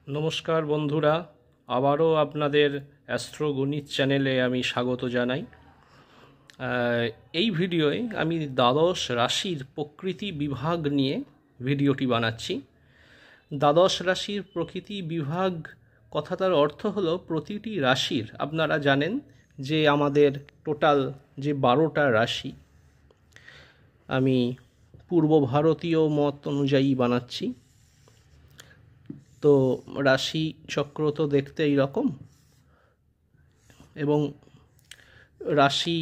নমস্কার বন্ধুরা, আবারও আপনাদের অ্যাস্ট্রো গণিত চ্যানেলে আমি স্বাগত জানাই। এই ভিডিওয়ে আমি দ্বাদশ রাশির প্রকৃতি বিভাগ নিয়ে ভিডিওটি বানাচ্ছি। দ্বাদশ রাশির প্রকৃতি বিভাগ কথাটার অর্থ হলো প্রতিটি রাশির, আপনারা জানেন যে আমাদের টোটাল যে 12টা রাশি, আমি পূর্ব ভারতীয় মত অনুযায়ী বানাচ্ছি। তো রাশি চক্র তো দেখতে এইরকম, এবং রাশি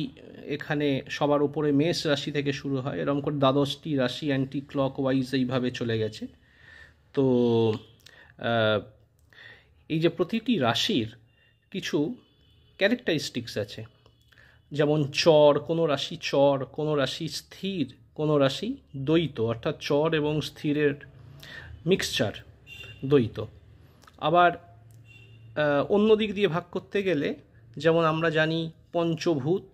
এখানে সবার উপরে মেষ রাশি থেকে শুরু হয়, এরকম করে দ্বাদশটি রাশি অ্যান্টি ক্লক ওয়াইজ এইভাবে চলে গেছে। তো এই যে প্রতিটি রাশির কিছু ক্যারেক্টারিস্টিক্স আছে, যেমন চর, কোনো রাশি চর, কোনো রাশি স্থির, কোনো রাশি দ্বৈত, অর্থাৎ চর এবং স্থিরের মিক্সচার, দ্বৈত। আবার অন্য দিক দিয়ে ভাগ করতে গেলে, যেমন আমরা জানি পঞ্চভূত,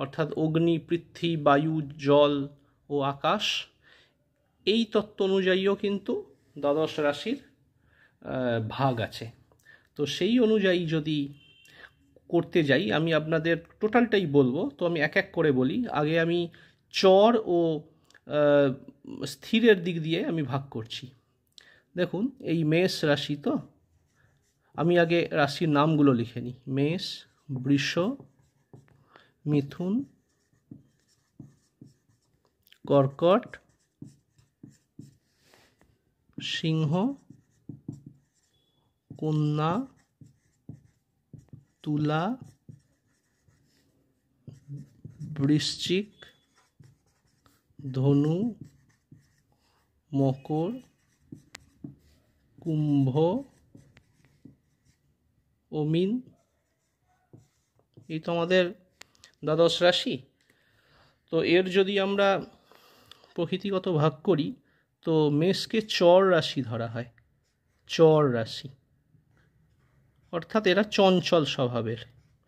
অর্থাৎ অগ্নি, পৃথ্বী, বায়ু, জল ও আকাশ, এই তত্ত্ব অনুযায়ীও কিন্তু দ্বাদশ রাশির ভাগ আছে। তো সেই অনুযায়ী যদি করতে যাই, আমি আপনাদের টোটালটাই বলবো, তো আমি এক এক করে বলি। আগে আমি চর ও স্থিরের দিক দিয়ে আমি ভাগ করছি। দেখুন, এই মেষ রাশি, তো আমি আগে রাশির নামগুলো লিখে নিই। মেষ, বৃষ, মিথুন, কর্কট, সিংহ, কন্যা, তুলা, বৃশ্চিক, ধনু, মকর, কুম্ভ ও মীন। এই তো আমাদের দ্বাদশ রাশি। তো এর যদি আমরা প্রকৃতিগত ভাগ করি, তো মেষকে চর রাশি ধরা হয়। চর রাশি অর্থাৎ এরা চঞ্চল স্বভাবের,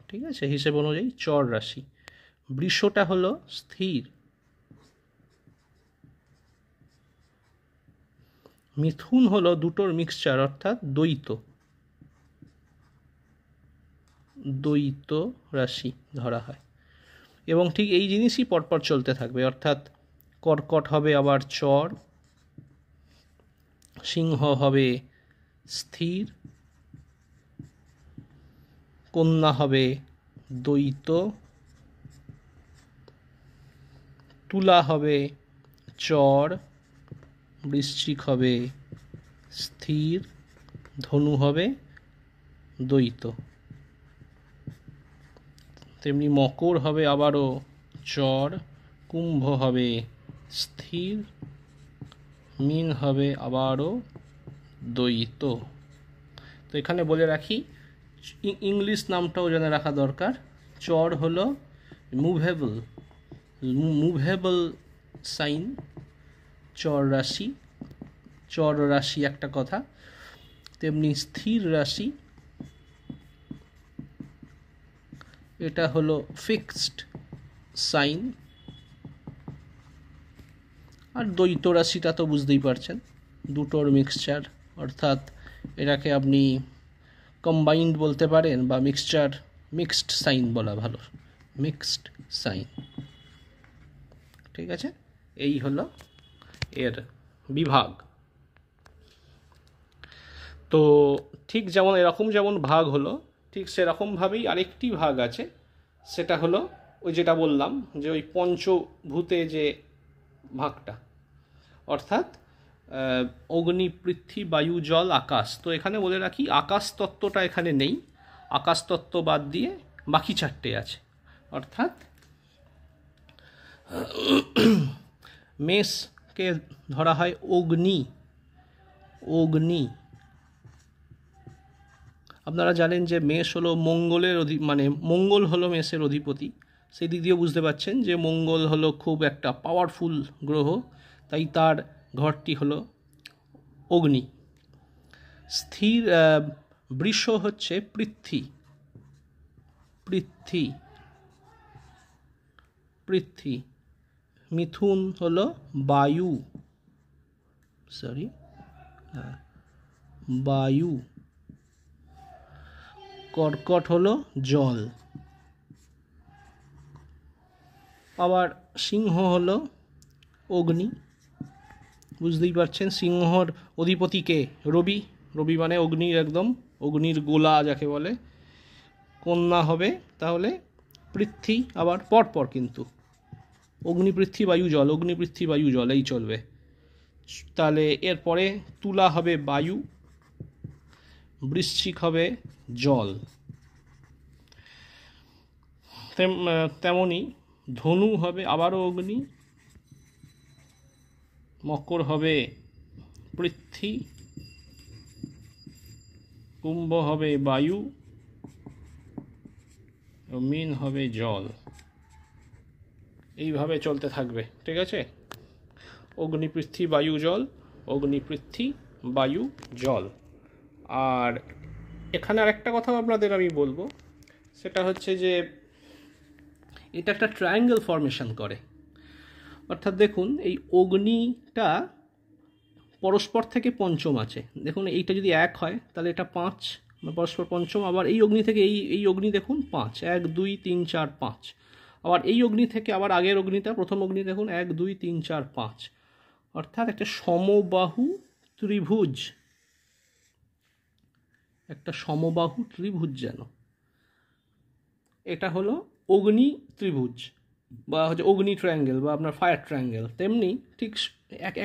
ঠিক আছে, হিসেব অনুযায়ী চর রাশি। বৃষটা হলো স্থির, মিথুন হলো দুটোর মিক্সচার, অর্থাৎ দ্বৈত, দ্বৈত রাশি ধরা হয়। এবং ঠিক এই জিনিসই পরপর চলতে থাকবে, অর্থাৎ কর্কট হবে আবার চর, সিংহ হবে স্থির, কন্যা হবে দ্বৈত, তুলা হবে চর, বৃশ্চিক হবে স্থির, ধনু হবে দ্বৈত। তেমনি মকর হবে আবারও চর, কুম্ভ হবে স্থির, মীন হবে আবারও দ্বৈত। তো এখানে বলে রাখি, ইংলিশ নামটাও জেনে রাখা দরকার। চর হলো মুভেবল, মুভেবল সাইন, চর রাশি। চর রাশি একটা কথা। তেমনি স্থির রাশি, এটা হলো ফিক্সড সাইন। আর দ্বৈত রাশিটা তো বুঝতেই পারছেন, দুটোর মিক্সচার, অর্থাৎ এটাকে আপনি কম্বাইন্ড বলতে পারেন, বা মিক্সচার, মিক্সড সাইন বলা ভালো, মিক্সড সাইন। ঠিক আছে, এই হলো এর বিভাগ। তো ঠিক যেমন এরকম যেমন ভাগ হলো, ঠিক সেরকমভাবেই আরেকটি ভাগ আছে, সেটা হলো ওই যেটা বললাম, যে ওই পঞ্চভূতে যে ভাগটা, অর্থাৎ অগ্নি, পৃথ্বী, বায়ু, জল, আকাশ। তো এখানে বলে রাখি, আকাশ তত্ত্বটা এখানে নেই, আকাশ তত্ত্ব বাদ দিয়ে বাকি চারটে আছে। অর্থাৎ মেষকে ধরা হয় অগ্নি, অগ্নি। আপনারা জানেন যে মেষ হলো মঙ্গলের মানে মঙ্গল হলো মেষের অধিপতি। সেই দিক দিয়ে বুঝতে পারছেন যে মঙ্গল হলো খুব একটা পাওয়ারফুল গ্রহ, তাই তার ঘরটি হলো অগ্নি। স্থির বৃষ হচ্ছে পৃথ্বী, পৃথ্বী, পৃথ্বী। মিথুন হলো বায়ু, বায়ু, কর্কট হলো জল। আবার সিংহ হলো অগ্নি। বুঝতেই পারছেন সিংহর অধিপতি কে? রবি। রবি মানে অগ্নির একদম অগ্নির গোলা যাকে বলে। কন্যা হবে তাহলে পৃথ্বী, আবার পরপর কিন্তু অগ্নি পৃথ্বী বায়ু জল, অগ্নি পৃথ্বী বায়ু জল এই চলবে। তাহলে এরপরে তুলা হবে বায়ু, বৃশ্চিক হবে জল। তেমনি ধনু হবে আবারও অগ্নি, মকর হবে পৃথ্বী, কুম্ভ হবে বায়ু, মীন হবে জল। এইভাবে চলতে থাকবে, ঠিক আছে? অগ্নি পৃথ্বী বায়ু জল, অগ্নি পৃথ্বী বায়ু জল। আর এখানে আরেকটা কথা আপনাদের আমি বলবো, সেটা হচ্ছে যে এটা একটা ট্রায়াঙ্গেল ফর্মেশন করে। অর্থাৎ দেখুন এই অগ্নিটা পরস্পর থেকে পঞ্চম আছে। দেখুন এইটা যদি 1 হয় তাহলে এটা 5, পরস্পর পঞ্চম। আবার এই অগ্নি থেকে এই অগ্নি দেখুন 5, 1 2 3 4 5। আবার এই অগ্নি থেকে আবার আগের অগ্নিটা, প্রথম অগ্নি দেখুন 1 2 3 4 5। অর্থাৎ একটা সমবাহু ত্রিভুজ, একটা সমবাহু ত্রিভুজ যেন। এটা হলো অগ্নি ত্রিভুজ বা হচ্ছে অগ্নি ট্রায়াঙ্গেল বা আপনার ফায়ার ট্রায়াঙ্গেল। তেমনি ঠিক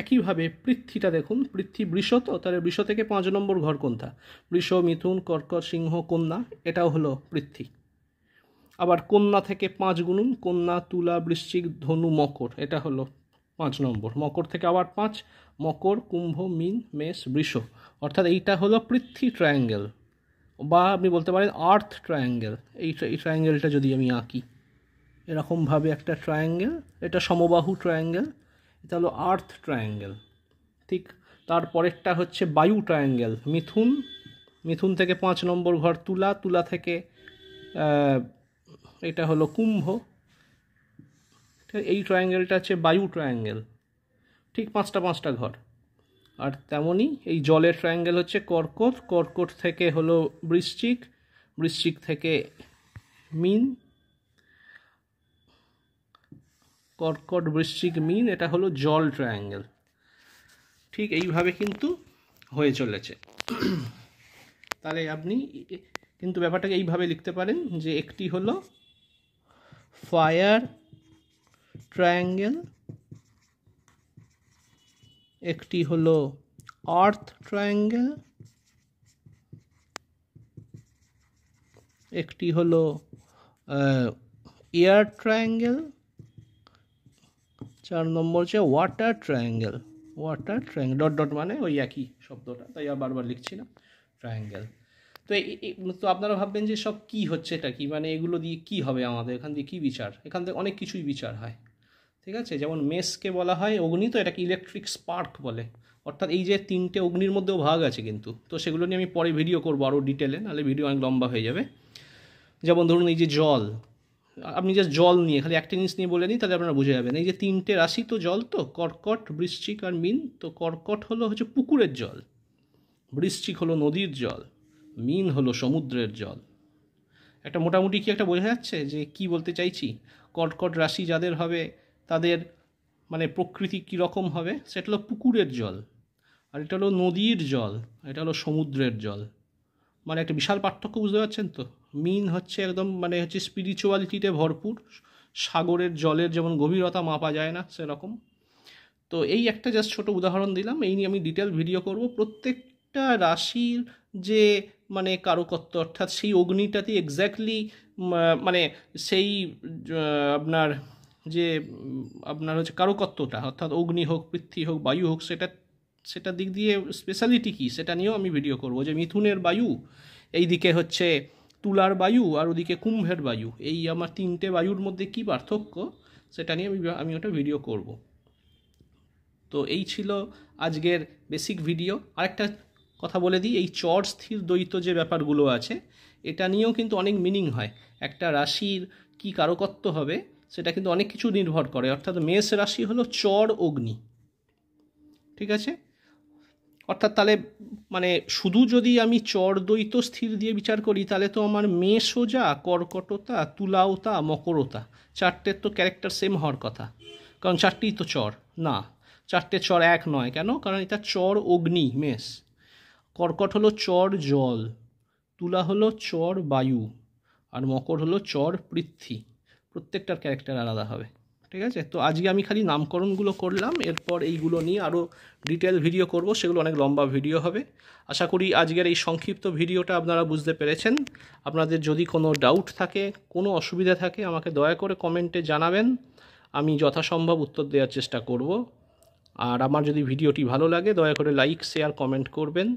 একইভাবে পৃথ্বীটা দেখুন, পৃথ্বী বৃষ, তো তাহলে বৃষ থেকে 5 নম্বর ঘর কোনটা? বৃষ, মিথুন, কর্কট, সিংহ, কন্যা, এটাও হলো পৃথ্বী। আবার কন্যা থেকে 5 গুণুন, কন্যা, তুলা, বৃশ্চিক, ধনু, মকর, এটা হলো 5 নম্বর। মকর থেকে আবার 5, মকর, কুম্ভ, মীন, মেষ, বৃষ। অর্থাৎ এইটা হলো পৃথ্বী ট্রায়াঙ্গেল, বা আপনি বলতে পারেন আর্থ ট্রায়াঙ্গেল। এই ট্রায়াঙ্গেলটা যদি আমি আঁকি এরকমভাবে একটা ট্রায়াঙ্গেল, এটা সমবাহু ট্রায়াঙ্গেল, এটা হলো আর্থ ট্রায়াঙ্গেল। ঠিক তারপরেরটা হচ্ছে বায়ু ট্রায়াঙ্গেল। মিথুন, মিথুন থেকে 5 নম্বর ঘর তুলা, তুলা থেকে এটা হলো কুম্ভ। এই ট্রায়াঙ্গেলটা হচ্ছে বায়ু ট্রায়াঙ্গেল, ঠিক 5টা ঘর। আর তেমনি এই জলের ট্রায়াঙ্গেল হচ্ছে কর্কট, কর্কট থেকে হলো বৃশ্চিক, বৃশ্চিক থেকে মীন, কর্কট, বৃশ্চিক, মীন, এটা হলো জল ট্রায়াঙ্গেল। ঠিক এইভাবে কিন্তু হয়ে চলেছে। তাহলে আপনি কিন্তু ব্যাপারটাকে এইভাবে লিখতে পারেন যে একটি হলো ফায়ার ট্রায়াঙ্গেল, একটি হলো আর্থ ট্রায়াঙ্গেল, একটি হলো এয়ার ট্রায়াঙ্গেল, 4 নম্বর হচ্ছে water triangle. Water triangle dot dot মানে ওই একই শব্দটা, তাই আর বারবার লিখছি না, ট্রায়াঙ্গেল। তো তো আপনারা ভাববেন যে সব কি হচ্ছে, এটা কি, মানে এগুলো দিয়ে কি হবে আমাদের, এখান দিয়ে কী বিচার? এখান থেকে অনেক কিছুই বিচার হয়, ঠিক আছে? যেমন মেষকে বলা হয় অগ্নি, তো এটাকে ইলেকট্রিক স্পার্ক বলে। অর্থাৎ এই যে 3টে অগ্নির মধ্যেও ভাগ আছে কিন্তু, তো সেগুলো নিয়ে আমি পরে ভিডিও করবো আরও ডিটেলে, নাহলে ভিডিও অনেক লম্বা হয়ে যাবে। যেমন ধরুন এই যে জল, আপনি জাস্ট জল নিয়ে খালি একটা জিনিস নিয়ে বলে নিই, তাহলে আপনারা বুঝে যাবেন। এই যে 3টে রাশি তো জল, তো কর্কট, বৃশ্চিক আর মীন। তো কর্কট হলো হচ্ছে পুকুরের জল, বৃশ্চিক হলো নদীর জল, মীন হলো সমুদ্রের জল। একটা মোটামুটি কি একটা বোঝা যাচ্ছে যে কি বলতে চাইছি? কর্কট রাশি যাদের হবে তাদের মানে প্রকৃতি কীরকম হবে, সেটা হলো পুকুরের জল, আর এটা হলো নদীর জল, এটা হলো সমুদ্রের জল। মানে একটা বিশাল পার্থক্য, বুঝতে পারছেন তো? মীন হচ্ছে একদম মানে হচ্ছে স্পিরিচুয়ালিটিতে ভরপুর, সাগরের জলের যেমন গভীরতা মাপা যায় না সেরকম। তো এই একটা জাস্ট ছোটো উদাহরণ দিলাম, এই নিয়ে আমি ডিটেল ভিডিও করব। প্রত্যেকটা রাশির যে মানে কারুকত্ব, অর্থাৎ সেই অগ্নিটাতে এক্স্যাক্টলি মানে সেই আপনার যে আপনার হচ্ছে কারুকত্বটা, অর্থাৎ অগ্নি হোক, পৃথ্বী হোক, বায়ু হোক, সেটার দিক দিয়ে স্পেশালিটি কী সেটা নিয়েও আমি ভিডিও করব। যে মিথুনের বায়ু এই দিকে হচ্ছে তুলার বায়ু, আর ওদিকে কুম্ভের বায়ু, এই আমার 3টে বায়ুর মধ্যে কী পার্থক্য সেটা নিয়ে আমি ওটা ভিডিও করব। তো এই ছিল আজকের বেসিক ভিডিও। আরেকটা কথা বলে দিই, এই চর স্থির দ্বৈত যে ব্যাপারগুলো আছে এটা নিয়েও কিন্তু অনেক মিনিং হয়। একটা রাশির কি কারকত্ব হবে সেটা কিন্তু অনেক কিছু নির্ভর করে। অর্থাৎ মেষ রাশি হলো চর অগ্নি, ঠিক আছে? অর্থাৎ তাহলে মানে শুধু যদি আমি চর দ্বৈত স্থির দিয়ে বিচার করি তাহলে তো আমার মেষও কর্কটতা, তুলাওতা, মকরতা, চারটের তো ক্যারেক্টার সেম হওয়ার কথা, কারণ চারটেই তো চর। না, চারটে চর এক নয়। কেন? কারণ এটা চর অগ্নি মেষ, কর্কট হলো চর জল, তুলা হলো চর বায়ু, আর মকর হলো চর পৃথ্বী। প্রত্যেকটার ক্যারেক্টার আলাদা হবে। ঠিক আছে? তো আজকে আমি খালি নামকরণগুলো করলাম, এরপর এইগুলো নিয়ে আরও ডিটেল ভিডিও করব, সেগুলো অনেক লম্বা ভিডিও হবে। আশা করি আজকের এই সংক্ষিপ্ত ভিডিওটা আপনারা বুঝতে পেরেছেন। আপনাদের যদি কোনো ডাউট থাকে, কোনো অসুবিধা থাকে, আমাকে দয়া করে কমেন্টে জানাবেন, আমি যথাসম্ভব উত্তর দেওয়ার চেষ্টা করব। আর আমার যদি ভিডিওটি ভালো লাগে দয়া করে লাইক, শেয়ার, কমেন্ট করবেন।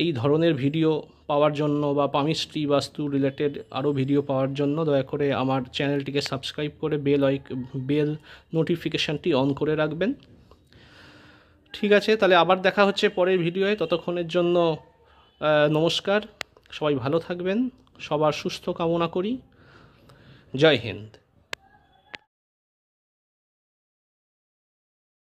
এই ধরনের ভিডিও পাওয়ার জন্য বা পামিস্ট্রি বাস্তু রিলেটেড আরও ভিডিও পাওয়ার জন্য দয়া করে আমার চ্যানেলটিকে সাবস্ক্রাইব করে বেল নোটিফিকেশানটি অন করে রাখবেন। ঠিক আছে, তাহলে আবার দেখা হচ্ছে পরের ভিডিওয়ে। ততক্ষণের জন্য নমস্কার, সবাই ভালো থাকবেন, সবার সুস্থ কামনা করি। জয় হিন্দ।